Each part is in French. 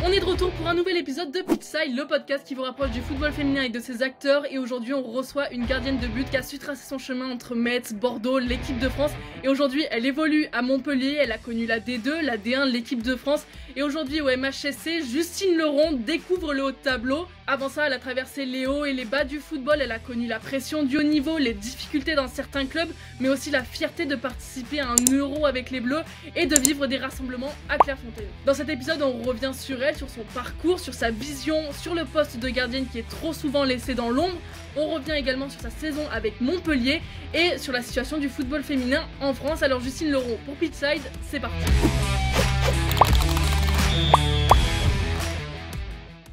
On est de retour pour un nouvel épisode de Pitchside, le podcast qui vous rapproche du football féminin et de ses acteurs. Et aujourd'hui, on reçoit une gardienne de but qui a su tracer son chemin entre Metz, Bordeaux, l'équipe de France. Et aujourd'hui, elle évolue à Montpellier. Elle a connu la D2, la D1, l'équipe de France. Et aujourd'hui, au MHSC, Justine Leron découvre le haut de tableau. Avant ça, elle a traversé les hauts et les bas du football. Elle a connu la pression du haut niveau, les difficultés dans certains clubs, mais aussi la fierté de participer à un Euro avec les Bleus et de vivre des rassemblements à Clairefontaine. Dans cet épisode, on revient sur elle, sur son parcours, sur sa vision, sur le poste de gardienne qui est trop souvent laissé dans l'ombre. On revient également sur sa saison avec Montpellier et sur la situation du football féminin en France. Alors Justine Leron pour Pitchside, c'est parti.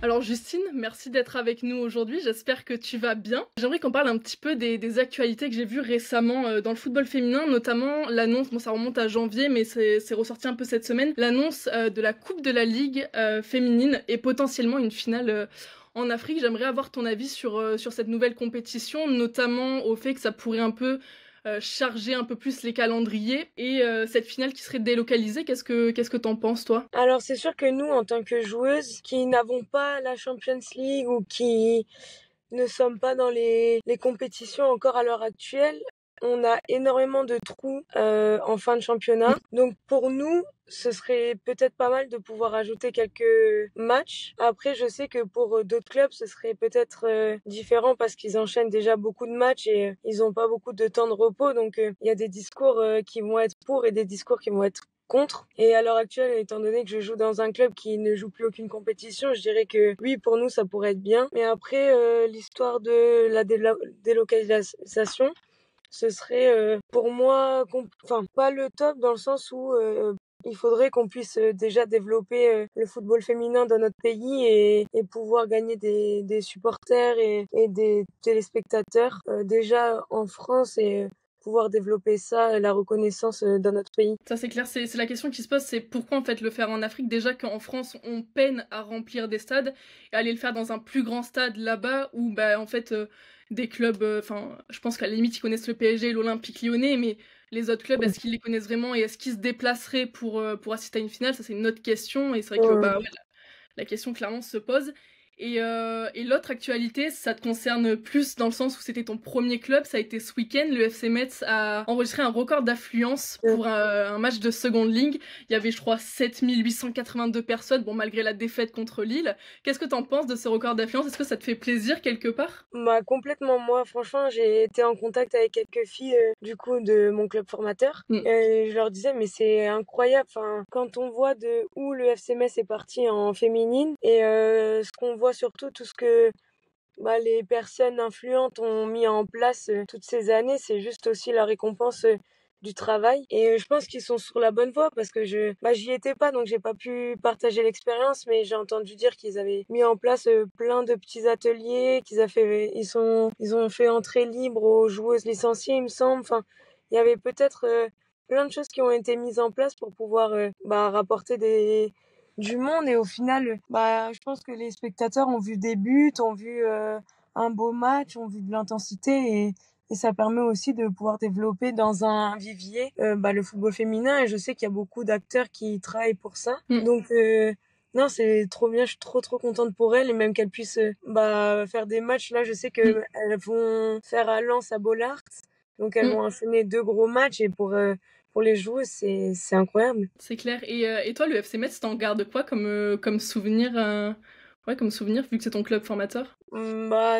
Alors Justine, merci d'être avec nous aujourd'hui, j'espère que tu vas bien. J'aimerais qu'on parle un petit peu des actualités que j'ai vues récemment dans le football féminin, notamment l'annonce, bon ça remonte à janvier mais c'est ressorti un peu cette semaine, l'annonce de la Coupe de la Ligue féminine et potentiellement une finale en Afrique. J'aimerais avoir ton avis sur cette nouvelle compétition, notamment au fait que ça pourrait un peu charger un peu plus les calendriers et cette finale qui serait délocalisée, qu'est-ce que t'en penses toi? Alors c'est sûr que nous en tant que joueuses qui n'avons pas la Champions League ou qui ne sommes pas dans les compétitions encore à l'heure actuelle, on a énormément de trous en fin de championnat. Donc pour nous, ce serait peut-être pas mal de pouvoir ajouter quelques matchs. Après, je sais que pour d'autres clubs, ce serait peut-être différent parce qu'ils enchaînent déjà beaucoup de matchs et ils ont pas beaucoup de temps de repos. Donc il y a des discours qui vont être pour et des discours qui vont être contre. Et à l'heure actuelle, étant donné que je joue dans un club qui ne joue plus aucune compétition, je dirais que oui, pour nous, ça pourrait être bien. Mais après, l'histoire de la délocalisation, ce serait pour moi, enfin pas le top dans le sens où il faudrait qu'on puisse déjà développer le football féminin dans notre pays et pouvoir gagner des supporters et des téléspectateurs déjà en France et pouvoir développer ça, la reconnaissance dans notre pays. Ça c'est clair, c'est la question qui se pose, c'est pourquoi en fait le faire en Afrique, déjà qu'en France on peine à remplir des stades, et aller le faire dans un plus grand stade là-bas où bah en fait des clubs, enfin je pense qu'à la limite ils connaissent le PSG et l'Olympique Lyonnais, mais les autres clubs, est-ce qu'ils les connaissent vraiment et est-ce qu'ils se déplaceraient pour assister à une finale, ça c'est une autre question, et c'est vrai que bah ouais, la question clairement se pose. Et l'autre actualité, ça te concerne plus dans le sens où c'était ton premier club, ça a été ce week-end, le FC Metz a enregistré un record d'affluence pour un match de seconde ligue. Il y avait, je crois, 7882 personnes, bon, malgré la défaite contre Lille. Qu'est-ce que t'en penses de ce record d'affluence? Est-ce que ça te fait plaisir quelque part? Bah complètement, moi franchement j'ai été en contact avec quelques filles du coup de mon club formateur et je leur disais mais c'est incroyable, enfin quand on voit de où le FC Metz est parti en féminine et ce qu'on voit surtout tout ce que les personnes influentes ont mis en place toutes ces années, c'est juste aussi la récompense du travail et je pense qu'ils sont sur la bonne voie parce que j'y étais pas donc j'ai pas pu partager l'expérience mais j'ai entendu dire qu'ils avaient mis en place plein de petits ateliers ils ont fait entrée libre aux joueuses licenciées il me semble, enfin il y avait peut-être plein de choses qui ont été mises en place pour pouvoir rapporter du monde et au final je pense que les spectateurs ont vu des buts, ont vu un beau match, ont vu de l'intensité et ça permet aussi de pouvoir développer dans un vivier le football féminin et je sais qu'il y a beaucoup d'acteurs qui travaillent pour ça. Donc non, c'est trop bien, je suis trop contente pour elles et même qu'elles puissent faire des matchs. Là, je sais que elles vont faire à Lens à Bollaert. Donc elles vont enchaîner 2 gros matchs et pour les joueuses, c'est incroyable. C'est clair. Et toi, le FC Metz, t'en gardes quoi comme souvenir comme souvenir, vu que c'est ton club formateur?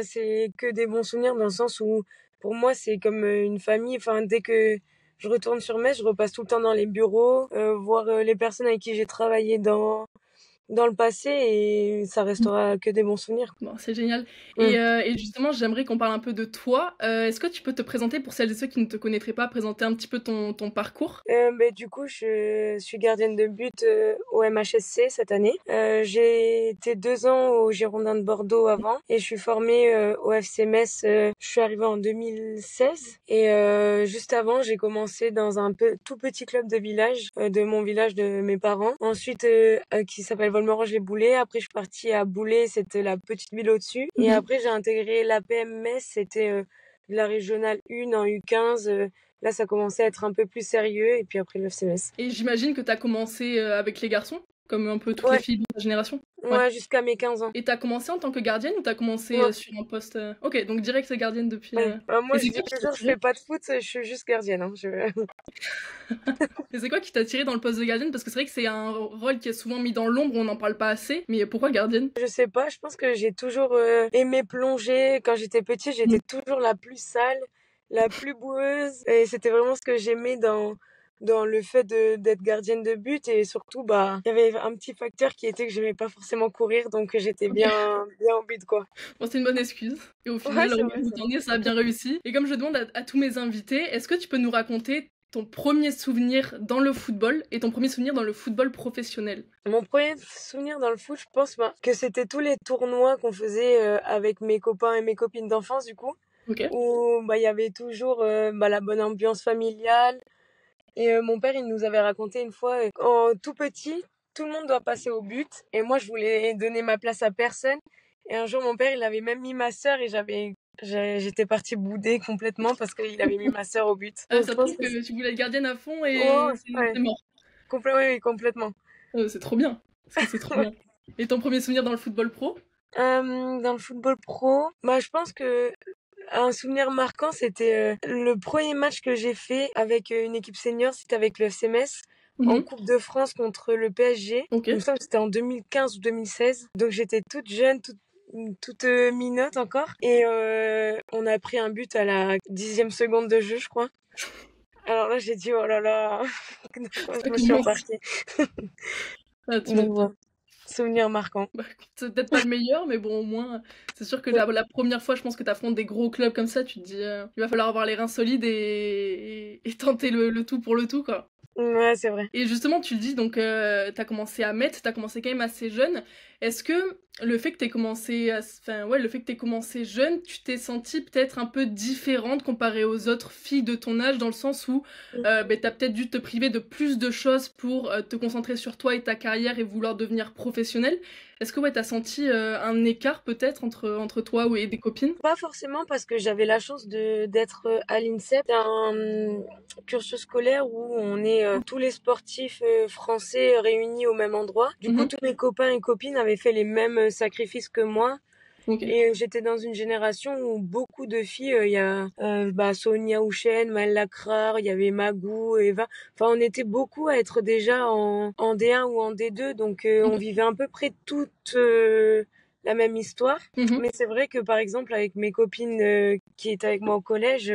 C'est que des bons souvenirs dans le sens où, pour moi, c'est comme une famille. Enfin, dès que je retourne sur Metz, je repasse tout le temps dans les bureaux, voir les personnes avec qui j'ai travaillé dans le passé et ça restera que des bons souvenirs. Bon, c'est génial. Et justement, j'aimerais qu'on parle un peu de toi. Est-ce que tu peux te présenter pour celles et ceux qui ne te connaîtraient pas, présenter un petit peu ton parcours? Du coup, je suis gardienne de but au MHSC cette année. J'ai été 2 ans au Girondins de Bordeaux avant et je suis formée au FC Metz. Je suis arrivée en 2016 et juste avant, j'ai commencé dans un tout petit club de village, de mon village de mes parents. Ensuite, qui s'appelle Volmerange-les-Boulets. Après, je suis partie à Boulets, c'était la petite ville au-dessus. Et après, j'ai intégré l'APM Metz, c'était la régionale 1 en U15. Là, ça commençait à être un peu plus sérieux et puis après le FC Metz. Et j'imagine que tu as commencé avec les garçons comme un peu toutes les filles de ta génération? Ouais, jusqu'à mes 15 ans. Et t'as commencé en tant que gardienne ou t'as commencé sur un poste... Ok, donc direct c'est gardienne depuis... Moi, je dis toujours, je fais pas de foot, je suis juste gardienne. Hein. Et c'est quoi qui t'a tiré dans le poste de gardienne? Parce que c'est vrai que c'est un rôle qui est souvent mis dans l'ombre, on n'en parle pas assez. Mais pourquoi gardienne? Je sais pas, je pense que j'ai toujours aimé plonger. Quand j'étais petite, j'étais toujours la plus sale, la plus boueuse. Et c'était vraiment ce que j'aimais dans le fait d'être gardienne de but. Et surtout, il y avait un petit facteur qui était que j'aimais pas forcément courir, donc j'étais bien au but, quoi. Bon, c'est une bonne excuse. Et au final, ça a bien réussi. Et comme je demande à tous mes invités, est-ce que tu peux nous raconter ton premier souvenir dans le football et ton premier souvenir dans le football professionnel? Mon premier souvenir dans le foot, je pense que c'était tous les tournois qu'on faisait avec mes copains et mes copines d'enfance, du coup. Où il y avait toujours la bonne ambiance familiale. Et mon père, il nous avait raconté une fois, en tout petit, tout le monde doit passer au but. Et moi, je voulais donner ma place à personne. Et un jour, mon père, il avait même mis ma sœur et j'étais partie bouder complètement parce qu'il avait mis ma sœur au but. Ça prouve que tu voulais être gardienne à fond et c'est mort. Oui, complètement. C'est trop bien. C'est trop bien. Et ton premier souvenir dans le football pro? Dans le football pro, je pense que un souvenir marquant, c'était le premier match que j'ai fait avec une équipe senior, c'était avec le FC Metz. En Coupe de France contre le PSG. Il me semble que c'était en 2015 ou 2016. Donc j'étais toute jeune, toute minote encore. Et on a pris un but à la 10e seconde de jeu, je crois. Alors là, j'ai dit, oh là là, je me suis embarquée. Souvenir marquant. C'est peut-être pas le meilleur, mais bon, au moins, c'est sûr que la première fois, je pense que t'affrontes des gros clubs comme ça, tu te dis, il va falloir avoir les reins solides et tenter le tout pour le tout, quoi. Ouais, c'est vrai. Et justement, tu le dis, donc t'as commencé à Metz, t'as commencé quand même assez jeune. Est-ce que le fait que t'aies commencé, jeune, tu t'es sentie peut-être un peu différente comparée aux autres filles de ton âge, dans le sens où t'as peut-être dû te priver de plus de choses pour te concentrer sur toi et ta carrière et vouloir devenir professionnelle? Est-ce que t'as senti un écart peut-être entre toi et des copines? Pas forcément, parce que j'avais la chance d'être à l'INSEP, un cursus scolaire où on est tous les sportifs français réunis au même endroit. Du coup, tous mes copains et copines avaient fait les mêmes sacrifices que moi. Et j'étais dans une génération où beaucoup de filles, il y a Sonia Houchen, Maëlle Lacrar, il y avait Magou, Eva. Enfin, on était beaucoup à être déjà en D1 ou en D2, donc on vivait à peu près toute la même histoire. Mais c'est vrai que par exemple avec mes copines qui étaient avec moi au collège,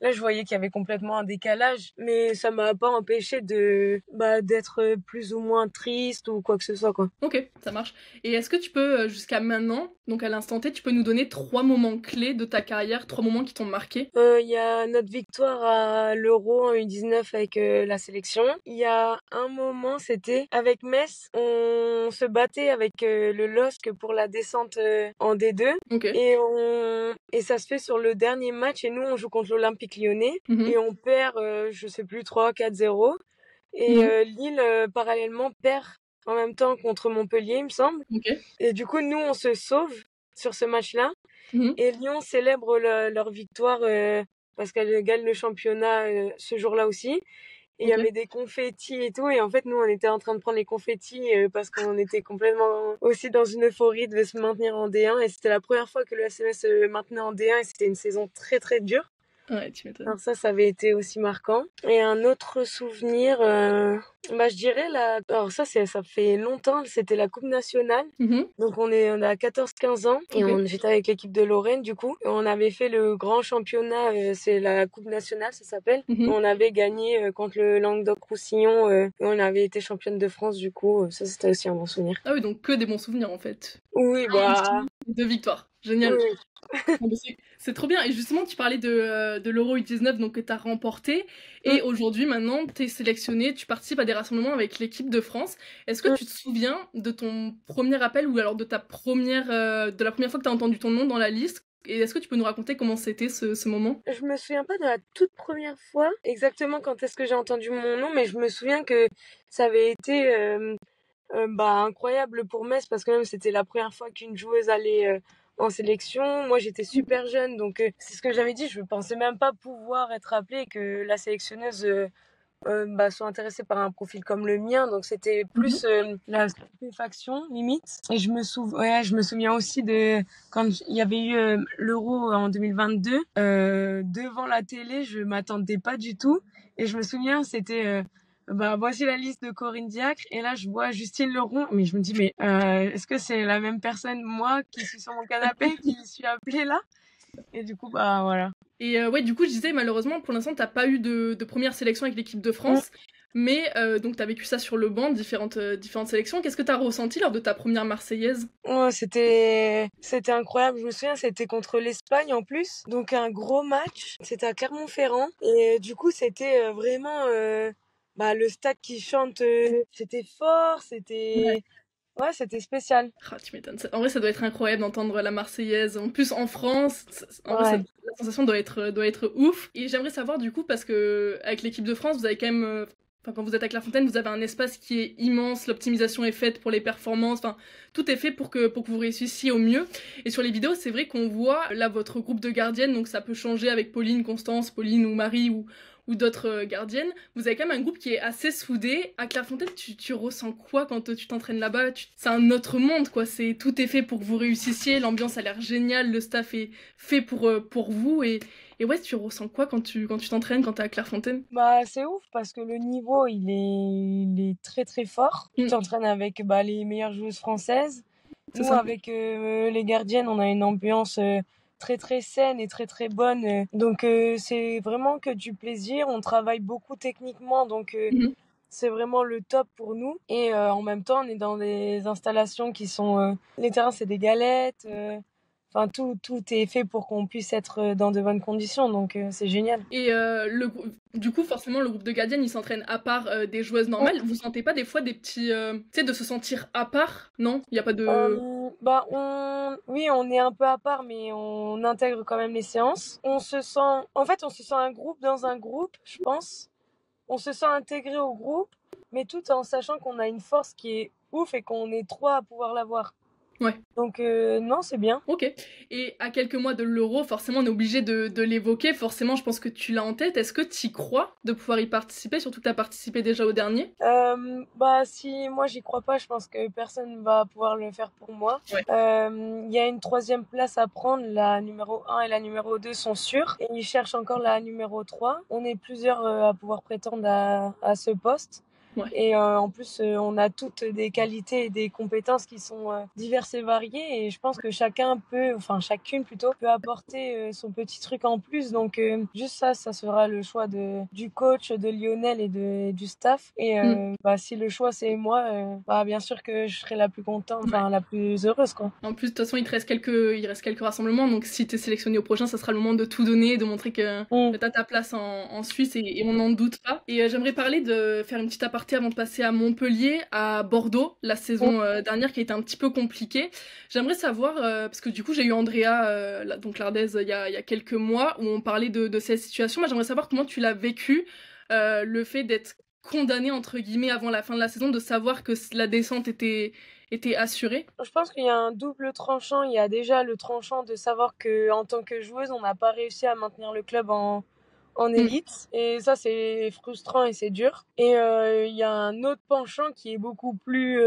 là je voyais qu'il y avait complètement un décalage, mais ça m'a pas empêché d'être plus ou moins triste ou quoi que ce soit, quoi. Ok, ça marche. Et est-ce que tu peux, jusqu'à maintenant, donc à l'instant T, tu peux nous donner 3 moments clés de ta carrière, 3 moments qui t'ont marqué? Il y a notre victoire à l'Euro en U19 avec la sélection. Il y a un moment, c'était avec Metz, on se battait avec le LOSC pour la descente en D2. Et ça se fait sur le dernier match et nous on joue contre l'Olympique Lyonnais et on perd, je sais plus, 3-4-0. Et Lille, parallèlement, perd en même temps contre Montpellier, il me semble. Et du coup, nous, on se sauve sur ce match-là. Et Lyon célèbre leur victoire parce qu'elle gagne le championnat ce jour-là aussi. Et il y avait des confettis et tout. Et en fait, nous, on était en train de prendre les confettis parce qu'on était complètement aussi dans une euphorie de se maintenir en D1. Et c'était la première fois que le SMS se maintenait en D1 et c'était une saison très, très dure. Ouais, tu m'étonnes. Alors ça avait été aussi marquant. Et un autre souvenir, je dirais alors ça fait longtemps, c'était la Coupe nationale. Donc on a 14-15 ans et j'étais avec l'équipe de Lorraine du coup. Et on avait fait le grand championnat, c'est la Coupe nationale, ça s'appelle. On avait gagné contre le Languedoc-Roussillon et on avait été championne de France du coup. Ça c'était aussi un bon souvenir. Ah oui, donc que des bons souvenirs en fait. Oui, de victoires. Génial. Oui. C'est trop bien. Et justement, tu parlais de l'Euro U19 donc, que tu as remporté. Et aujourd'hui, maintenant, tu es sélectionné, tu participes à des rassemblements avec l'équipe de France. Est-ce que tu te souviens de ton premier appel ou alors de la première fois que tu as entendu ton nom dans la liste? Et est-ce que tu peux nous raconter comment c'était ce moment? Je me souviens pas de la toute première fois, exactement quand est-ce que j'ai entendu mon nom, mais je me souviens que ça avait été incroyable pour Metz parce que même c'était la première fois qu'une joueuse allait en sélection. Moi, j'étais super jeune, donc c'est ce que j'avais dit. Je pensais même pas pouvoir être appelée, que la sélectionneuse sont intéressés par un profil comme le mien, donc c'était plus la stupéfaction limite. Et je me souviens aussi de quand il y avait eu l'Euro en 2022 devant la télé, je m'attendais pas du tout, et je me souviens c'était voici la liste de Corinne Diacre, et là je vois Justine Leroux, mais je me dis mais est-ce que c'est la même personne, moi qui suis sur mon canapé, qui suis appelée là? Et du coup voilà. Et ouais, du coup, je disais, malheureusement, pour l'instant, t'as pas eu de première sélection avec l'équipe de France, mais donc t'as vécu ça sur le banc, différentes sélections. Qu'est-ce que t'as ressenti lors de ta première Marseillaise? Oh, c'était incroyable. Je me souviens, c'était contre l'Espagne en plus, donc un gros match. C'était à Clermont-Ferrand, et du coup, c'était vraiment le stade qui chante. C'était fort, c'était ouais, c'était spécial. Ah, tu m'étonnes. En vrai, ça doit être incroyable d'entendre la Marseillaise. En plus, en France, en vrai, Ouais. la sensation doit être ouf. Et j'aimerais savoir, du coup, parce que avec l'équipe de France, vous avez quand même. Enfin, quand vous êtes à Clairefontaine, vous avez un espace qui est immense. L'optimisation est faite pour les performances. Enfin, tout est fait pour que vous réussissiez au mieux. Et sur les vidéos, c'est vrai qu'on voit là votre groupe de gardiennes. Donc, ça peut changer avec Pauline, Constance, Pauline ou Marie ou d'autres gardiennes. Vous avez quand même un groupe qui est assez soudé. À Clairefontaine, tu ressens quoi quand tu t'entraînes là-bas? C'est un autre monde, quoi. Tout est fait pour que vous réussissiez. L'ambiance a l'air géniale. Le staff est fait pour vous. Et ouais, tu ressens quoi quand tu t'entraînes, quand t'es à Clairefontaine? C'est ouf parce que le niveau, il est très très fort. Tu t'entraînes avec les meilleures joueuses françaises. C'est Nous, ça. avec les gardiennes, on a une ambiance très très saine et très très bonne. Donc c'est vraiment que du plaisir. On travaille beaucoup techniquement, donc Mhm. c'est vraiment le top pour nous. Et en même temps, on est dans des installations qui sont... les terrains, c'est des galettes. Enfin, tout est fait pour qu'on puisse être dans de bonnes conditions. Donc c'est génial. Et du coup, forcément, le groupe de gardiennes, il s'entraîne à part des joueuses normales. Vous sentez pas des fois des petits... tu sais, de se sentir à part? Non? Il y a pas de... Oui, on est un peu à part, mais on intègre quand même les séances. En fait, on se sent un groupe dans un groupe, je pense. On se sent intégré au groupe, mais tout en sachant qu'on a une force qui est ouf et qu'on est trois à pouvoir l'avoir. Ouais. Donc non, c'est bien. Ok. Et à quelques mois de l'Euro, forcément, on est obligé de l'évoquer. Forcément, je pense que tu l'as en tête. Est-ce que tu y crois de pouvoir y participer, surtout que tu as participé déjà au dernier? Si moi j'y crois pas, je pense que personne va pouvoir le faire pour moi. Ouais. Il y a une troisième place à prendre, la numéro 1 et la numéro 2 sont sûrs, et ils cherchent encore la numéro 3. On est plusieurs à pouvoir prétendre à ce poste. Ouais. Et en plus, on a toutes des qualités et des compétences qui sont diverses et variées. Et je pense que chacune plutôt, peut apporter son petit truc en plus. Donc juste ça sera le choix du coach, de Lionel et du staff. Et si le choix c'est moi, bien sûr que je serai la plus contente, la plus heureuse, quoi. En plus, de toute façon, il reste quelques rassemblements. Donc si tu es sélectionné au prochain, ça sera le moment de tout donner, de montrer que tu as ta place en Suisse et on n'en doute pas. Et j'aimerais parler de faire une petite aparté avant de passer à Montpellier, à Bordeaux, la saison dernière qui a été un petit peu compliquée. J'aimerais savoir, parce que du coup j'ai eu Andrea, donc l'Ardaise, il y a quelques mois, où on parlait de cette situation. Moi j'aimerais savoir comment tu l'as vécu, le fait d'être condamné entre guillemets avant la fin de la saison, de savoir que la descente était assurée. Je pense qu'il y a un double tranchant. Il y a déjà le tranchant de savoir que en tant que joueuse, on n'a pas réussi à maintenir le club en élite, et ça c'est frustrant et c'est dur. Et il y a un autre penchant qui est beaucoup plus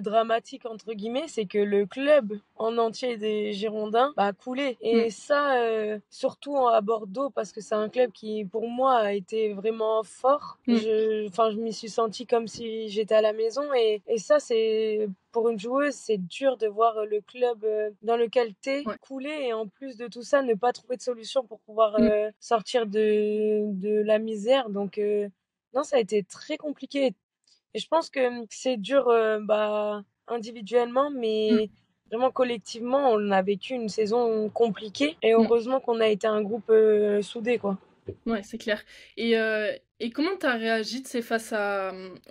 dramatique entre guillemets, c'est que le club en entier des Girondins a coulé, et ça surtout à Bordeaux, parce que c'est un club qui pour moi a été vraiment fort. Je m'y suis sentie comme si j'étais à la maison, et ça c'est, pour une joueuse, c'est dur de voir le club dans lequel t'es couler, et en plus de tout ça, ne pas trouver de solution pour pouvoir sortir de la misère. Donc non, ça a été très compliqué. Et je pense que c'est dur individuellement, mais vraiment collectivement, on a vécu une saison compliquée, et heureusement qu'on a été un groupe soudé, quoi. Ouais, c'est clair. Et comment t'as réagi, tu sais, face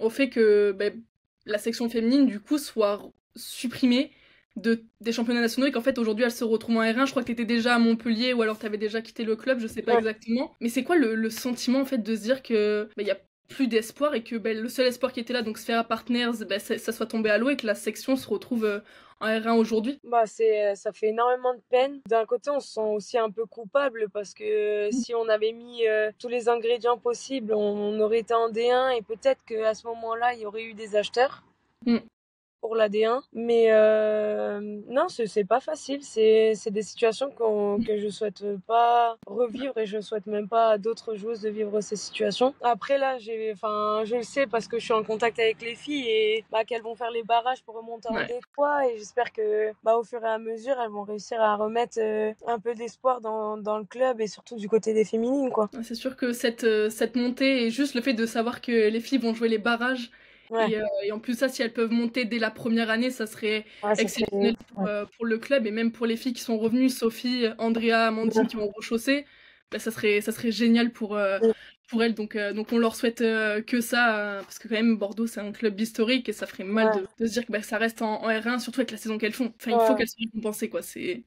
au fait que la section féminine, du coup, soit supprimée des championnats nationaux, et qu'en fait, aujourd'hui, elle se retrouve en R1. Je crois que t'étais déjà à Montpellier, ou alors t'avais déjà quitté le club, je sais pas exactement. Mais c'est quoi le sentiment, en fait, de se dire que y a plus d'espoir et que le seul espoir qui était là, donc Sphera Partners, ça soit tombé à l'eau et que la section se retrouve en R1 aujourd'hui? Ça fait énormément de peine. D'un côté, on se sent aussi un peu coupable parce que si on avait mis tous les ingrédients possibles, on aurait été en D1 et peut-être qu'à ce moment-là, il y aurait eu des acheteurs. Pour la D1, mais non, c'est pas facile, c'est des situations que je souhaite pas revivre et je souhaite même pas à d'autres joueuses de vivre ces situations. Après là, je le sais parce que je suis en contact avec les filles et qu'elles vont faire les barrages pour remonter en D3 et j'espère que au fur et à mesure, elles vont réussir à remettre un peu d'espoir dans le club et surtout du côté des féminines, quoi. C'est sûr que cette montée et juste le fait de savoir que les filles vont jouer les barrages. Et en plus ça, si elles peuvent monter dès la première année, ça serait exceptionnel pour le club et même pour les filles qui sont revenues, Sophie, Andrea, Amandine qui vont rechausser, ça serait génial pour elles. Donc on leur souhaite que ça, parce que quand même Bordeaux c'est un club historique et ça ferait mal de se dire que ça reste en R1, surtout avec la saison qu'elles font. Enfin, il faut qu'elles soient récompensées, quoi. C'est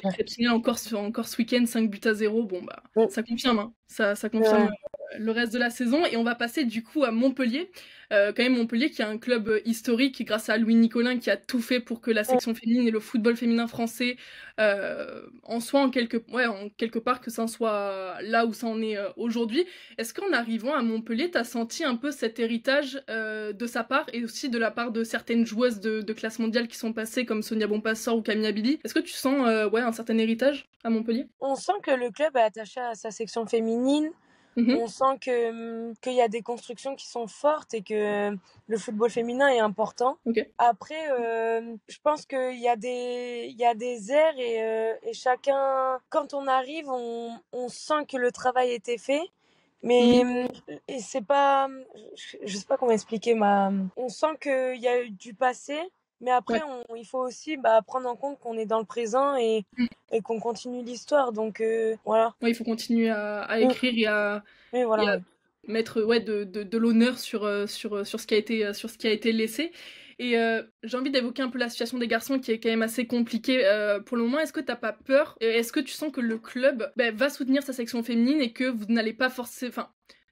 exceptionnel. Encore ce week-end, 5-0. Bon, ça confirme, hein. Ça confirme le reste de la saison. Et on va passer du coup à Montpellier. Quand même, Montpellier qui est un club historique grâce à Louis Nicolin qui a tout fait pour que la section féminine et le football féminin français en soit en quelque part que ça en soit là où ça en est aujourd'hui. Est-ce qu'en arrivant à Montpellier, t'as senti un peu cet héritage de sa part et aussi de la part de certaines joueuses de classe mondiale qui sont passées comme Sonia Bonpasseur ou Camille Abili? Est-ce que tu sens un certain héritage à Montpellier? On sent que le club est attaché à sa section féminine. On sent qu'il y a des constructions qui sont fortes et que le football féminin est important. Après, je pense qu'il y a des airs et chacun, quand on arrive, on sent que le travail a été fait. Mais et c'est pas, je sais pas comment expliquer on sent qu'il y a eu du passé. Mais après, il faut aussi prendre en compte qu'on est dans le présent et qu'on continue l'histoire. Donc voilà. Il faut continuer à écrire et à mettre de l'honneur sur ce qui a été laissé. Et j'ai envie d'évoquer un peu la situation des garçons qui est quand même assez compliquée pour le moment. Est-ce que t'as pas peur? Est-ce que tu sens que le club va soutenir sa section féminine et que vous n'allez pas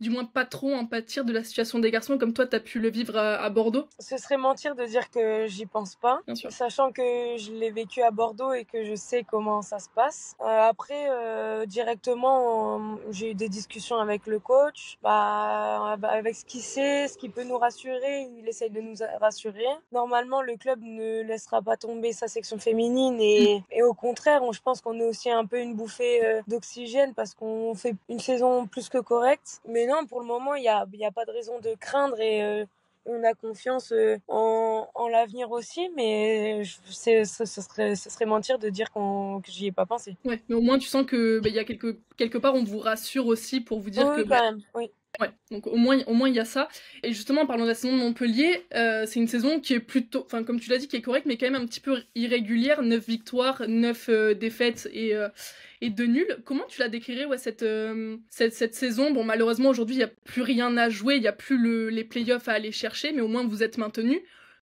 du moins pas trop en pâtir de la situation des garçons comme toi t'as pu le vivre à Bordeaux? Ce serait mentir de dire que j'y pense pas, sachant que je l'ai vécu à Bordeaux et que je sais comment ça se passe. Après, directement, j'ai eu des discussions avec le coach, avec ce qu'il sait, ce qui peut nous rassurer, il essaye de nous rassurer. Normalement, le club ne laissera pas tomber sa section féminine et au contraire, je pense qu'on est aussi un peu une bouffée d'oxygène parce qu'on fait une saison plus que correcte. Mais non, pour le moment, il y a pas de raison de craindre et on a confiance en l'avenir aussi, mais ce serait mentir de dire que j'y ai pas pensé. Ouais, mais au moins tu sens que il y a quelque part on vous rassure aussi pour vous dire que quand même, oui. Ouais, donc au moins il y a ça. Et justement, en parlant de la saison de Montpellier, c'est une saison qui est plutôt, enfin comme tu l'as dit, qui est correcte, mais quand même un petit peu irrégulière. 9 victoires, 9 défaites et 2 nuls. Comment tu la décrirais, cette saison? Bon, malheureusement, aujourd'hui, il n'y a plus rien à jouer, il n'y a plus les playoffs à aller chercher, mais au moins vous êtes maintenus.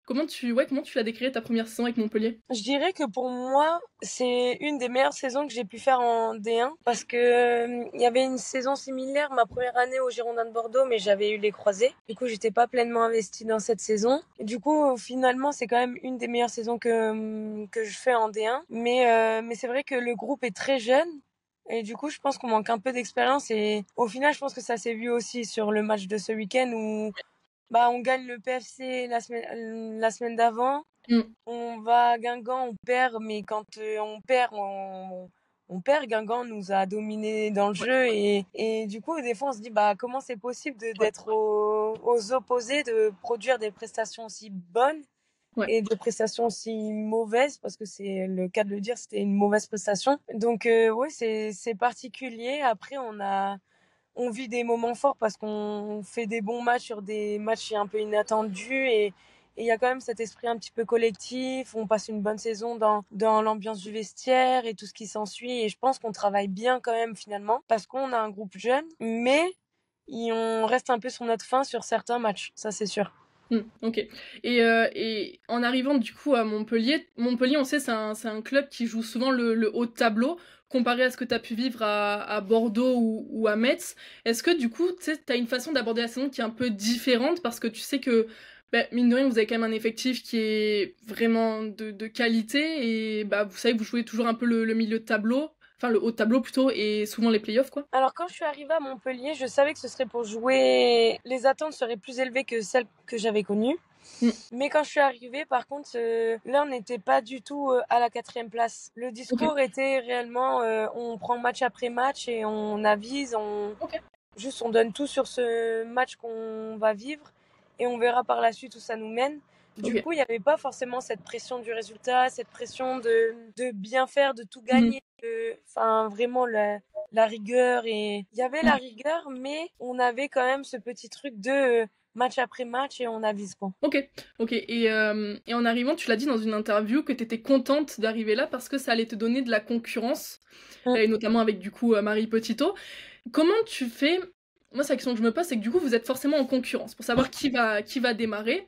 Comment tu la décrirais ta première saison avec Montpellier? Je dirais que pour moi, c'est une des meilleures saisons que j'ai pu faire en D1 parce que il y avait une saison similaire ma première année au Girondins de Bordeaux, mais j'avais eu les croisés. Du coup, j'étais pas pleinement investie dans cette saison. Et du coup, finalement, c'est quand même une des meilleures saisons que je fais en D1. Mais c'est vrai que le groupe est très jeune. Et du coup, je pense qu'on manque un peu d'expérience. Et au final, je pense que ça s'est vu aussi sur le match de ce week-end où on gagne le PFC la semaine d'avant. On va à Guingamp, on perd, mais quand on perd, on perd. Guingamp nous a dominé dans le jeu et du coup, des fois, on se dit comment c'est possible d'être aux opposés, de produire des prestations aussi bonnes et des prestations aussi mauvaises, parce que c'est le cas de le dire, c'était une mauvaise prestation. Donc c'est particulier. Après, on vit des moments forts parce qu'on fait des bons matchs sur des matchs un peu inattendus et il y a quand même cet esprit un petit peu collectif. On passe une bonne saison dans l'ambiance du vestiaire et tout ce qui s'ensuit. Et je pense qu'on travaille bien quand même finalement parce qu'on a un groupe jeune, mais on reste un peu sur notre faim sur certains matchs, ça c'est sûr. Ok. Et en arrivant du coup à Montpellier, on sait c'est un club qui joue souvent le haut de tableau. comparé à ce que tu as pu vivre à Bordeaux ou à Metz, est-ce que du coup, tu as une façon d'aborder la saison qui est un peu différente parce que tu sais que, mine de rien, vous avez quand même un effectif qui est vraiment de qualité et vous savez que vous jouez toujours un peu le milieu de tableau, enfin le haut de tableau plutôt, et souvent les playoffs, quoi. Alors quand je suis arrivée à Montpellier, je savais que ce serait pour jouer... Les attentes seraient plus élevées que celles que j'avais connues. Mais quand je suis arrivée, par contre, là, on n'était pas du tout à la 4e place. Le discours était réellement, on prend match après match et on avise, juste on donne tout sur ce match qu'on va vivre et on verra par la suite où ça nous mène. Du coup, il n'y avait pas forcément cette pression du résultat, cette pression de bien faire, de tout gagner. Enfin, vraiment la rigueur. Et il y avait la rigueur, mais on avait quand même ce petit truc de match après match et on avise, quoi. Ok. Et en arrivant, tu l'as dit dans une interview que tu étais contente d'arriver là parce que ça allait te donner de la concurrence, et notamment avec du coup Marie Petitto. Comment tu fais? Moi, c'est la question que je me pose, c'est que du coup, vous êtes forcément en concurrence pour savoir qui va démarrer.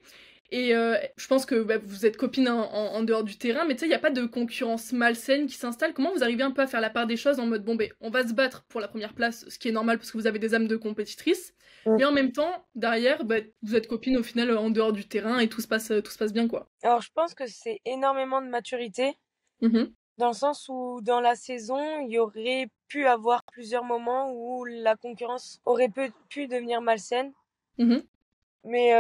Et je pense que vous êtes copines en dehors du terrain, mais tu sais, il n'y a pas de concurrence malsaine qui s'installe. Comment vous arrivez un peu à faire la part des choses en mode, bon, on va se battre pour la première place, ce qui est normal parce que vous avez des âmes de compétitrices, mais en même temps, derrière, vous êtes copines au final en dehors du terrain et tout se passe bien, quoi. Alors, je pense que c'est énormément de maturité, dans le sens où dans la saison, il y aurait pu avoir plusieurs moments où la concurrence aurait pu devenir malsaine. Mais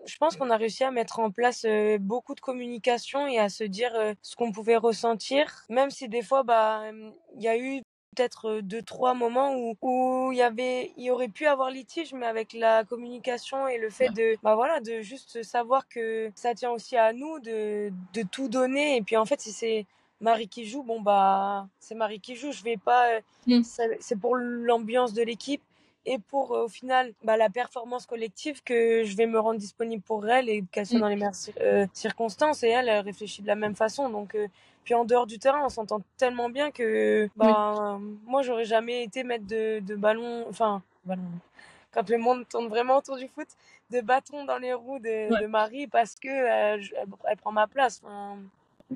je pense qu'on a réussi à mettre en place beaucoup de communication et à se dire ce qu'on pouvait ressentir, même si des fois il y a eu peut-être 2-3 moments où il y aurait pu avoir litige, mais avec la communication et le fait de juste savoir que ça tient aussi à nous de tout donner. Et puis en fait, si c'est Marie qui joue, c'est Marie qui joue. Je vais pas, c'est pour l'ambiance de l'équipe et pour au final la performance collective que je vais me rendre disponible pour elle et qu'elle soit dans les meilleures circonstances. Et elle réfléchit de la même façon. Donc puis en dehors du terrain, on s'entend tellement bien que moi j'aurais jamais été mettre de ballon, quand le monde tourne vraiment autour du foot, de bâton dans les roues de Marie parce que elle prend ma place.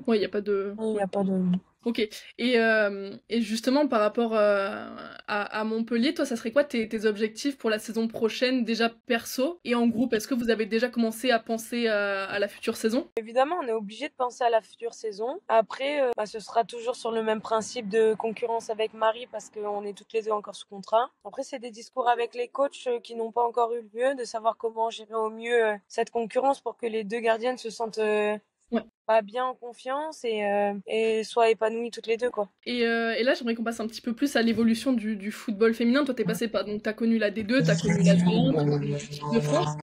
Ouais, il n'y a pas de... Il n'y a pas de... Ok. Et justement, par rapport à Montpellier, toi, ça serait quoi tes objectifs pour la saison prochaine, déjà perso et en groupe? Est-ce que vous avez déjà commencé à penser à la future saison? Évidemment, on est obligé de penser à la future saison. Après, ce sera toujours sur le même principe de concurrence avec Marie parce qu'on est toutes les deux encore sous contrat. Après, c'est des discours avec les coachs qui n'ont pas encore eu lieu, de savoir comment gérer au mieux cette concurrence pour que les deux gardiennes se sentent... bien en confiance et soient épanouies toutes les deux, quoi. Et là, j'aimerais qu'on passe un petit peu plus à l'évolution du football féminin. Toi, t'es passé par... Donc, t'as connu la D2, t'as connu la D1, t'as connu l'équipe de France.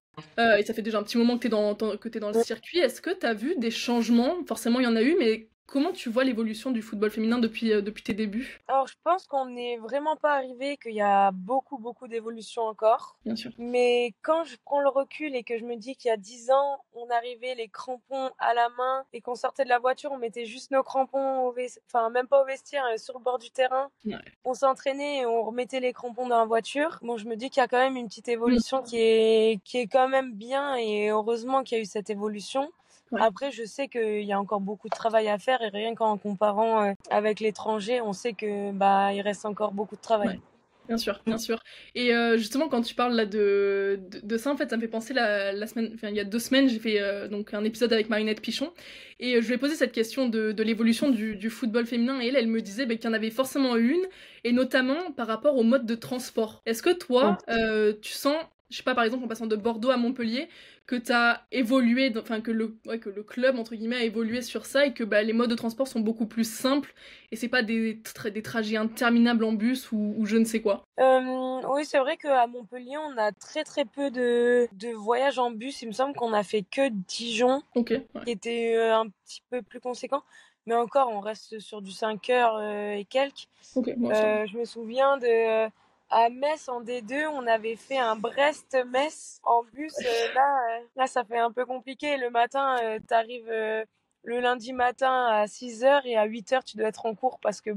Et ça fait déjà un petit moment que t'es dans le circuit. Est-ce que t'as vu des changements? Forcément, il y en a eu, mais comment tu vois l'évolution du football féminin depuis tes débuts? Alors, je pense qu'on n'est vraiment pas arrivé, qu'il y a beaucoup d'évolutions encore. Bien sûr. Mais quand je prends le recul et que je me dis qu'il y a 10 ans, on arrivait les crampons à la main et qu'on sortait de la voiture, on mettait juste nos crampons, même pas au vestiaire, sur le bord du terrain. Ouais. On s'entraînait et on remettait les crampons dans la voiture. Bon, je me dis qu'il y a quand même une petite évolution qui est quand même bien et heureusement qu'il y a eu cette évolution. Ouais. Après, je sais qu'il y a encore beaucoup de travail à faire et rien qu'en comparant avec l'étranger, on sait que il reste encore beaucoup de travail. Ouais. Bien sûr, bien sûr. Et justement, quand tu parles là de ça, en fait, ça me fait penser la semaine, il y a 2 semaines, j'ai fait donc un épisode avec Marinette Pichon et je lui ai posé cette question de l'évolution du football féminin et elle me disait qu'il y en avait forcément une et notamment par rapport au mode de transport. Est-ce que toi, tu sens, je sais pas, par exemple en passant de Bordeaux à Montpellier, que tu as évolué, que le club entre guillemets a évolué sur ça et que les modes de transport sont beaucoup plus simples et c'est pas des trajets interminables en bus ou je ne sais quoi. Oui, c'est vrai qu'à Montpellier, on a très très peu de voyages en bus. Il me semble qu'on a fait que Dijon, qui était un petit peu plus conséquent. Mais encore, on reste sur du 5 heures et quelques. Je me souviens à Metz en D2, on avait fait un Brest-Metz en bus. Là, ça fait un peu compliqué. Le matin, t'arrives le lundi matin à 6h et à 8h, tu dois être en cours parce que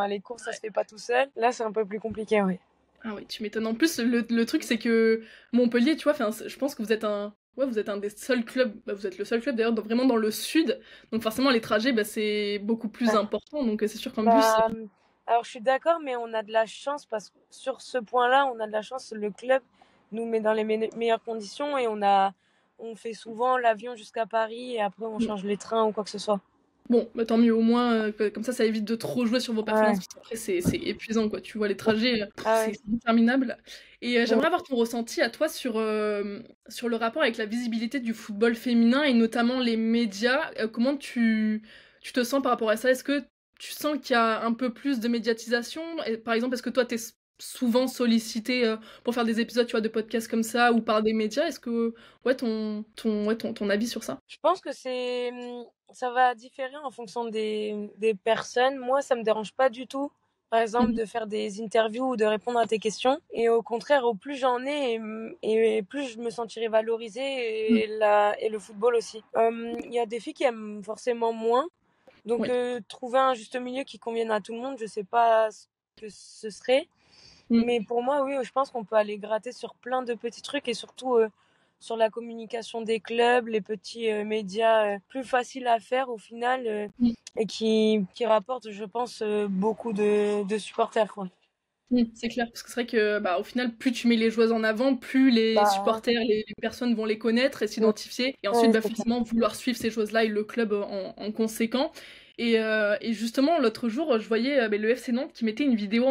les cours, ça se fait pas tout seul. Là, c'est un peu plus compliqué, oui. Ah oui, tu m'étonnes. En plus, le truc, c'est que Montpellier, tu vois, je pense que vous êtes un des seuls clubs, vous êtes le seul club d'ailleurs vraiment dans le sud, donc forcément les trajets, c'est beaucoup plus important, donc c'est sûr qu'en bus... Alors, je suis d'accord, mais on a de la chance parce que sur ce point-là, on a de la chance. Le club nous met dans les meilleures conditions et on fait souvent l'avion jusqu'à Paris et après on Mm. change les trains ou quoi que ce soit. Bon, bah tant mieux, au moins, comme ça évite de trop jouer sur vos Ouais. performances, parce qu'après, c'est épuisant, quoi. Tu vois, les trajets, Ah c'est ouais. interminable. Et Ouais. j'aimerais avoir ton ressenti à toi sur le rapport avec la visibilité du football féminin et notamment les médias. Comment tu te sens par rapport à ça? Est-ce que tu sens qu'il y a un peu plus de médiatisation? Et, par exemple, est-ce que toi, t'es souvent sollicité pour faire des épisodes, tu vois, de podcasts comme ça ou par des médias? Est-ce que, ouais, ton avis sur ça? Je pense que ça va différer en fonction des personnes. Moi, ça me dérange pas du tout, par exemple, Mhm. de faire des interviews ou de répondre à tes questions. Et au contraire, au plus j'en ai, et plus je me sentirai valorisée, et le football aussi. Il y a des filles qui aiment forcément moins. Donc, Oui. trouver un juste milieu qui convienne à tout le monde, je sais pas ce que ce serait. Mm. Mais pour moi, oui, je pense qu'on peut aller gratter sur plein de petits trucs et surtout sur la communication des clubs, les petits médias plus faciles à faire au final Mm. et qui rapportent, je pense, beaucoup de supporters, quoi. C'est clair, parce que c'est vrai que bah, au final, plus tu mets les joueuses en avant, plus les Bah, supporters, les personnes vont les connaître et ouais, s'identifier, et ensuite ouais, bah, c'est clair. forcément vouloir suivre ces choses-là et le club en conséquent. Et justement, l'autre jour, je voyais bah, le FC Nantes qui mettait une vidéo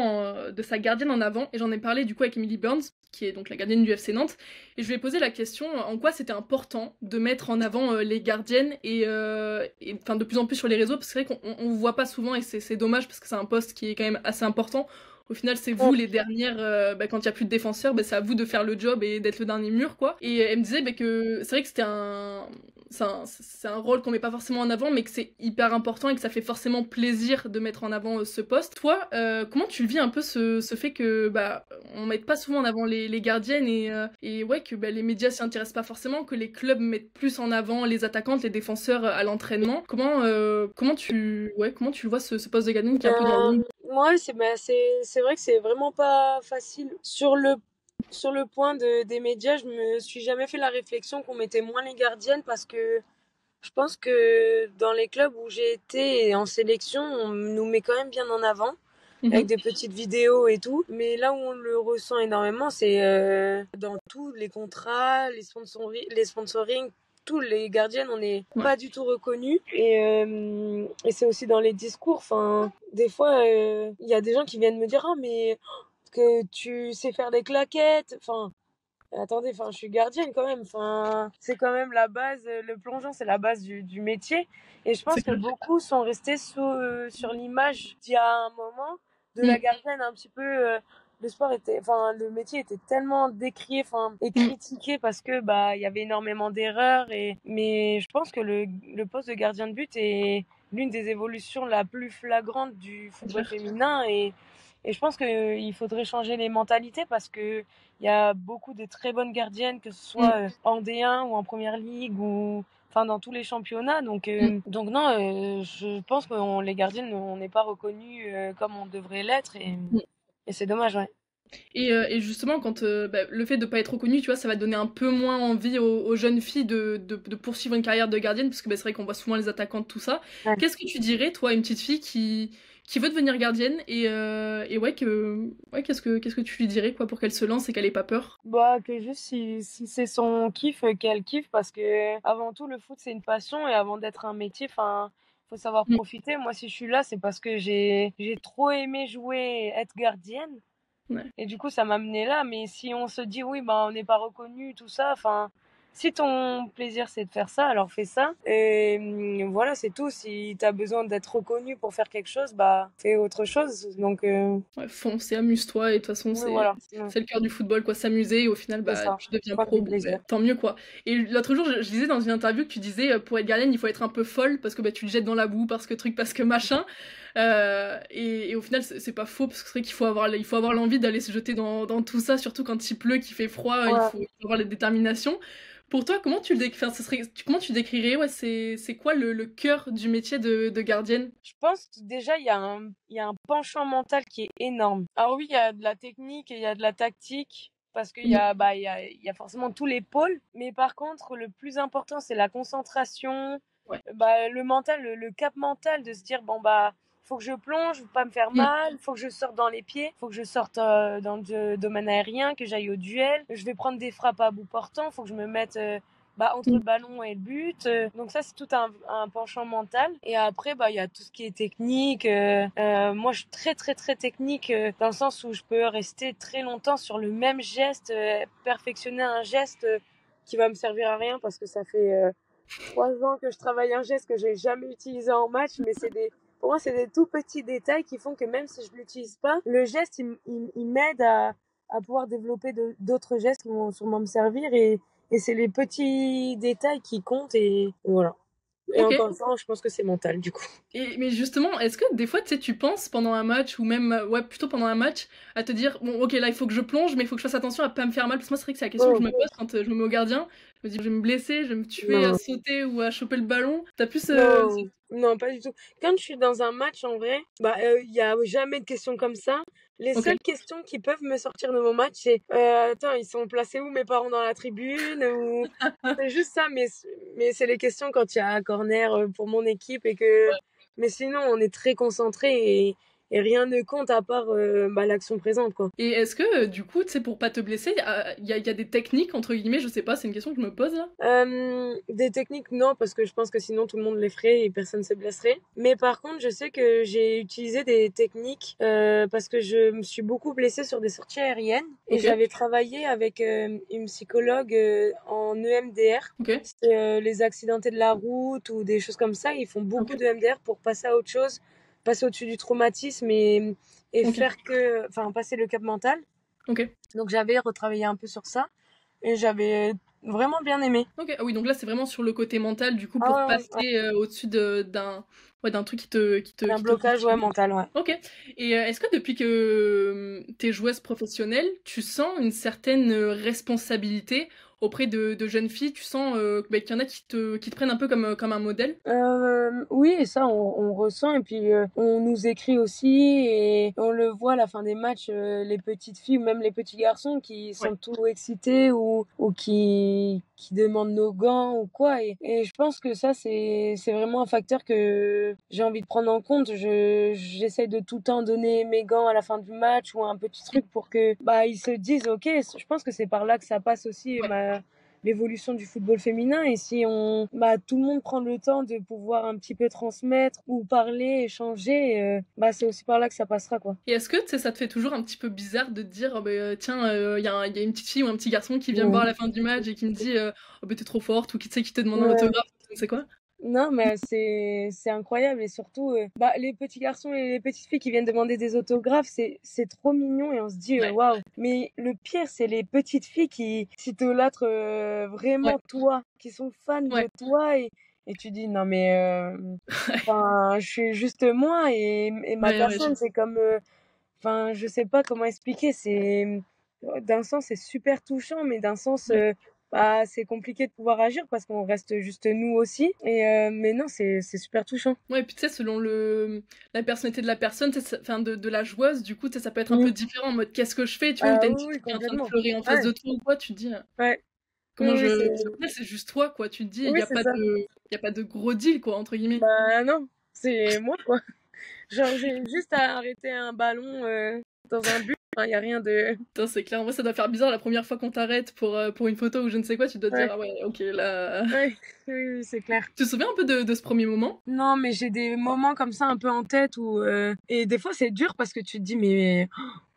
de sa gardienne en avant, et j'en ai parlé du coup avec Emily Burns, qui est donc la gardienne du FC Nantes, et je lui ai posé la question en quoi c'était important de mettre en avant les gardiennes, et enfin de plus en plus sur les réseaux, parce que c'est vrai qu'on voit pas souvent, et c'est dommage parce que c'est un poste qui est quand même assez important. Au final, c'est Ouais. vous les dernières, bah, quand il n'y a plus de défenseurs, bah, c'est à vous de faire le job et d'être le dernier mur, quoi. Et elle me disait bah, que c'est vrai que c'est un rôle qu'on met pas forcément en avant, mais que c'est hyper important et que ça fait forcément plaisir de mettre en avant ce poste. Toi, comment tu le vis un peu ce fait que bah, on mette pas souvent en avant les gardiennes et ouais, que bah, les médias s'y intéressent pas forcément, que les clubs mettent plus en avant les attaquantes, les défenseurs à l'entraînement. Comment tu le vois ce poste de gardienne qui est un peu dans l'ombre? Moi, c'est vrai que c'est vraiment pas facile. Sur le point des médias, je me suis jamais fait la réflexion qu'on mettait moins les gardiennes parce que je pense que dans les clubs où j'ai été et en sélection, on nous met quand même bien en avant avec Mhm. des petites vidéos et tout. Mais là où on le ressent énormément, c'est dans tous les contrats, les sponsoring, tous les gardiennes, on n'est Ouais. pas du tout reconnus. Et c'est aussi dans les discours. Enfin, des fois, il y a des gens qui viennent me dire, ah, mais que tu sais faire des claquettes. Enfin, attendez, enfin, je suis gardienne quand même. Enfin, c'est quand même la base. Le plongeon, c'est la base du métier. Et je C'est pense que clair. beaucoup sont restés sur l'image d'il y a un moment de la Mm, gardienne un petit peu. Enfin, le métier était tellement décrié, enfin, et mm, critiqué parce que bah, il y avait énormément d'erreurs. Mais je pense que le poste de gardien de but est l'une des évolutions la plus flagrante du c'est football clair. féminin et je pense qu'il faudrait changer les mentalités parce que il y a beaucoup de très bonnes gardiennes, que ce Mm, soit en D1 ou en Première Ligue ou enfin dans tous les championnats. mm, Donc non, je pense que les gardiennes, on n'est pas reconnues comme on devrait l'être mm. et c'est dommage, ouais. Et justement, quand bah, le fait de pas être reconnu, tu vois, ça va donner un peu moins envie aux jeunes filles de poursuivre une carrière de gardienne, parce que bah, c'est vrai qu'on voit souvent les attaquantes, tout ça. Ouais. Qu'est-ce que tu dirais, toi, à une petite fille qui veut devenir gardienne et ouais, qu'est-ce que tu lui dirais quoi pour qu'elle se lance et qu'elle ait pas peur? Bah, que juste si c'est son kiff, qu'elle kiffe parce que avant tout, le foot, c'est une passion et avant d'être un métier, enfin, faut savoir Mm, profiter. Moi, si je suis là, c'est parce que j'ai trop aimé jouer, être gardienne. ouais. Et du coup, ça m'a amené là. Mais si on se dit, oui, bah, on n'est pas reconnu, tout ça, enfin, si ton plaisir c'est de faire ça, alors fais ça. Et voilà, c'est tout. Si t'as besoin d'être reconnu pour faire quelque chose, bah, fais autre chose. Donc, Ouais, fonce et amuse-toi, et de toute façon, oui, c'est voilà. c'est le cœur du football, quoi, s'amuser, et au final, C'est bah, ça. tu deviens Prendre du pro, bon, bah, plaisir. tant mieux, quoi. Et l'autre jour, je disais dans une interview que tu disais, pour être gardienne, il faut être un peu folle, parce que bah, tu te jettes dans la boue, parce que truc, parce que machin. Et au final, c'est pas faux, parce que c'est vrai qu'il faut avoir l'envie d'aller se jeter dans tout ça, surtout quand il pleut, qu'il fait froid, Ouais. il faut avoir la détermination. Pour toi, comment tu le enfin, comment tu décrirais, ouais, c'est quoi le cœur du métier de gardienne? Je pense que déjà, il y a un penchant mental qui est énorme. Alors oui, il y a de la technique et il y a de la tactique. Parce qu'il y Mm, a, bah, il y a forcément tous les pôles. Mais par contre, le plus important, c'est la concentration, ouais. bah, le mental, le cap mental de se dire, bon, bah, faut que je plonge, pas me faire mal, faut que je sorte dans les pieds, faut que je sorte dans le domaine aérien, que j'aille au duel. Je vais prendre des frappes à bout portant, faut que je me mette entre le ballon et le but. Donc ça, c'est tout un penchant mental. Et après, il y a tout ce qui est technique. Moi, je suis très, très, très technique dans le sens où je peux rester très longtemps sur le même geste, perfectionner un geste qui va me servir à rien parce que ça fait 3 ans que je travaille un geste que j'ai jamais utilisé en match, mais pour moi, c'est des tout petits détails qui font que même si je l'utilise pas, le geste, il m'aide à pouvoir développer d'autres gestes qui vont sûrement me servir et c'est les petits détails qui comptent et voilà. Et Ok. encore une fois, je pense que c'est mental, du coup. Mais justement, est-ce que des fois, tu sais, tu penses pendant un match, ou même, plutôt pendant un match, à te dire, bon, ok, là, il faut que je plonge, mais il faut que je fasse attention à pas me faire mal, parce que moi, c'est vrai que c'est la question que je me pose quand je me mets au gardien. Je me dis, je vais me blesser, je vais me tuer à Non. sauter ou à choper le ballon. T'as plus Non, pas du tout. Quand je suis dans un match, en vrai, il y a jamais de questions comme ça. Les Ok. seules questions qui peuvent me sortir de mon match, c'est attends, ils sont placés où mes parents dans la tribune ou c'est juste ça, mais c'est les questions quand il y a un corner pour mon équipe mais sinon on est très concentré et rien ne compte à part l'action présente quoi. Et est-ce que, du coup, tu sais, pour pas te blesser, il y a des techniques, entre guillemets, je sais pas, c'est une question que je me pose, là? Des techniques, non, parce que je pense que sinon tout le monde les ferait et personne se blesserait. Mais par contre, je sais que j'ai utilisé des techniques parce que je me suis beaucoup blessée sur des sorties aériennes et Ok. j'avais travaillé avec une psychologue en EMDR. Ok. C'est les accidentés de la route ou des choses comme ça. Ils font beaucoup de EMDR pour passer à autre chose, passer au-dessus du traumatisme et Ok. passer le cap mental. Ok. Donc j'avais retravaillé un peu sur ça et j'avais vraiment bien aimé. Ok. Ah oui, donc là, c'est vraiment sur le côté mental, du coup, Ah pour ouais, passer au-dessus d'un truc un blocage mental, ouais. Ok. Et est-ce que depuis que t'es joueuse professionnelle, tu sens une certaine responsabilité auprès de jeunes filles? Tu sens qu'il y en a qui te prennent un peu comme un modèle? Oui, et ça, on ressent. Et puis, on nous écrit aussi et on le voit à la fin des matchs, les petites filles ou même les petits garçons qui Ouais. sont tout excités ou qui demandent nos gants ou quoi. Et je pense que ça, c'est vraiment un facteur que j'ai envie de prendre en compte. J'essaye de tout le temps donner mes gants à la fin du match ou un petit truc pour que, ils se disent, OK, je pense que c'est par là que ça passe aussi, Ouais. l'évolution du football féminin et si tout le monde prend le temps de pouvoir un petit peu transmettre ou parler, échanger, c'est aussi par là que ça passera quoi. Et est-ce que tu sais, ça te fait toujours un petit peu bizarre de te dire oh, tiens il y a une petite fille ou un petit garçon qui vient me voir à la fin du match et qui me dit oh, t'es trop forte ou qui tu sais qui te demande un Ouais. autographe, tu sais quoi? Non, mais c'est incroyable et surtout les petits garçons et les petites filles qui viennent demander des autographes, c'est trop mignon et on se dit Ouais. waouh. Mais le pire, c'est les petites filles qui s'idolâtrent Ouais. vraiment toi, qui sont fans Ouais. de toi et tu dis non mais je suis juste moi et ma Ouais, personne, c'est comme je sais pas comment expliquer, d'un sens c'est super touchant mais d'un sens ouais. c'est compliqué de pouvoir agir parce qu'on reste juste nous aussi. Mais non, c'est super touchant. Ouais, et puis tu sais, selon la personnalité de la personne, tu sais, enfin de la joueuse, du coup, tu sais, ça peut être un peu Mm. différent en mode qu'est-ce que je fais, tu vois, ou t'as une Oui, petite oui, fille qui est en train de complètement. pleurer en face Ouais, de toi ou quoi, tu te dis ouais. Oui, comment oui, au final, c'est juste toi, quoi, tu te dis, il oui, y a c'est pas ça. y a pas de gros deal, quoi, entre guillemets. Non, c'est moi, quoi. Genre, j'ai juste à arrêter un ballon dans un but. Il y a rien de. Putain, c'est clair, en vrai, ça doit faire bizarre la première fois qu'on t'arrête pour une photo ou je ne sais quoi, tu dois te dire Ouais, ah ouais, ok, là. ouais, oui, oui, c'est clair. Tu te souviens un peu de ce premier moment? Non, mais j'ai des moments comme ça un peu en tête où. Et des fois, c'est dur parce que tu te dis, mais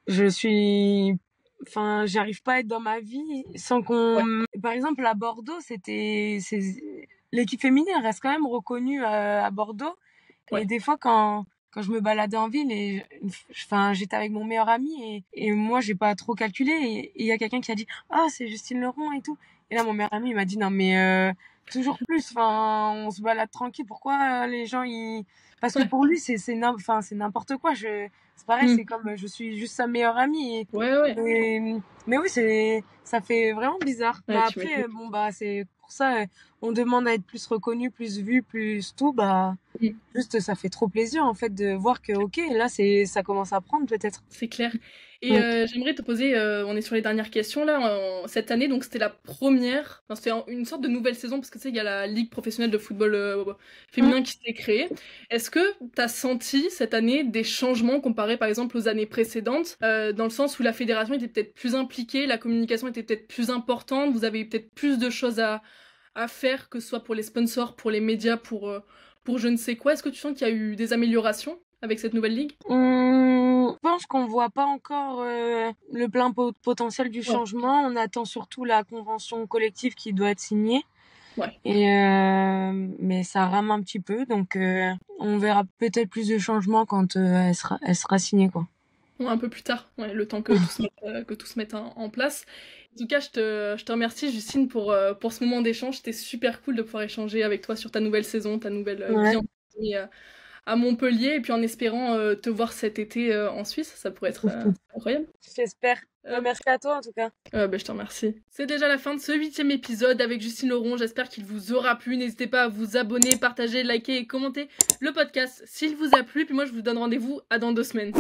je suis. Enfin, j'arrive pas à être dans ma vie sans Ouais. qu'on. Par exemple, à Bordeaux, l'équipe féminine reste quand même reconnue à Bordeaux. Et Ouais. des fois, quand je me baladais en ville j'étais avec mon meilleur ami et moi, j'ai pas trop calculé et il y a quelqu'un qui a dit, ah, c'est Justine Leron et tout. Et là, mon meilleur ami, il m'a dit, non, mais, toujours plus, on se balade tranquille. Pourquoi les gens, parce que pour lui, c'est n'importe quoi. C'est pareil, Hmm. c'est comme, je suis juste sa meilleure amie Ouais, ouais. mais oui, ça fait vraiment bizarre. Mais Ouais, tu après, m'étonnes. c'est pour ça, on demande à être plus reconnu, plus vu, plus tout, bah juste ça fait trop plaisir en fait de voir que ok, là ça commence à prendre peut-être. C'est clair. Et j'aimerais te poser, on est sur les dernières questions là, cette année, donc c'était la première, enfin, c'était une sorte de nouvelle saison, parce que tu sais, il y a la Ligue professionnelle de football féminin qui s'est créée. Est-ce que tu as senti cette année des changements comparés par exemple aux années précédentes, dans le sens où la fédération était peut-être plus impliquée, la communication était peut-être plus importante, vous avez eu peut-être plus de choses à faire, que ce soit pour les sponsors, pour les médias, pour je ne sais quoi. Est-ce que tu sens qu'il y a eu des améliorations avec cette nouvelle ligue? Je pense qu'on voit pas encore le plein potentiel du changement. On attend surtout la convention collective qui doit être signée. Ouais. Et mais ça rame un petit peu, donc on verra peut-être plus de changements quand elle sera signée, quoi. Ouais, un peu plus tard, ouais, le temps que tout se mette en place. En tout cas, je te remercie, Justine, pour ce moment d'échange. C'était super cool de pouvoir échanger avec toi sur ta nouvelle saison, ta nouvelle vie en à Montpellier, et puis en espérant te voir cet été en Suisse. Ça pourrait être incroyable. J'espère. Merci à toi en tout cas. Je te remercie. C'est déjà la fin de ce 8e épisode avec Justine Laurent. J'espère qu'il vous aura plu. N'hésitez pas à vous abonner, partager, liker et commenter le podcast s'il vous a plu. Puis moi, je vous donne rendez-vous à dans 2 semaines.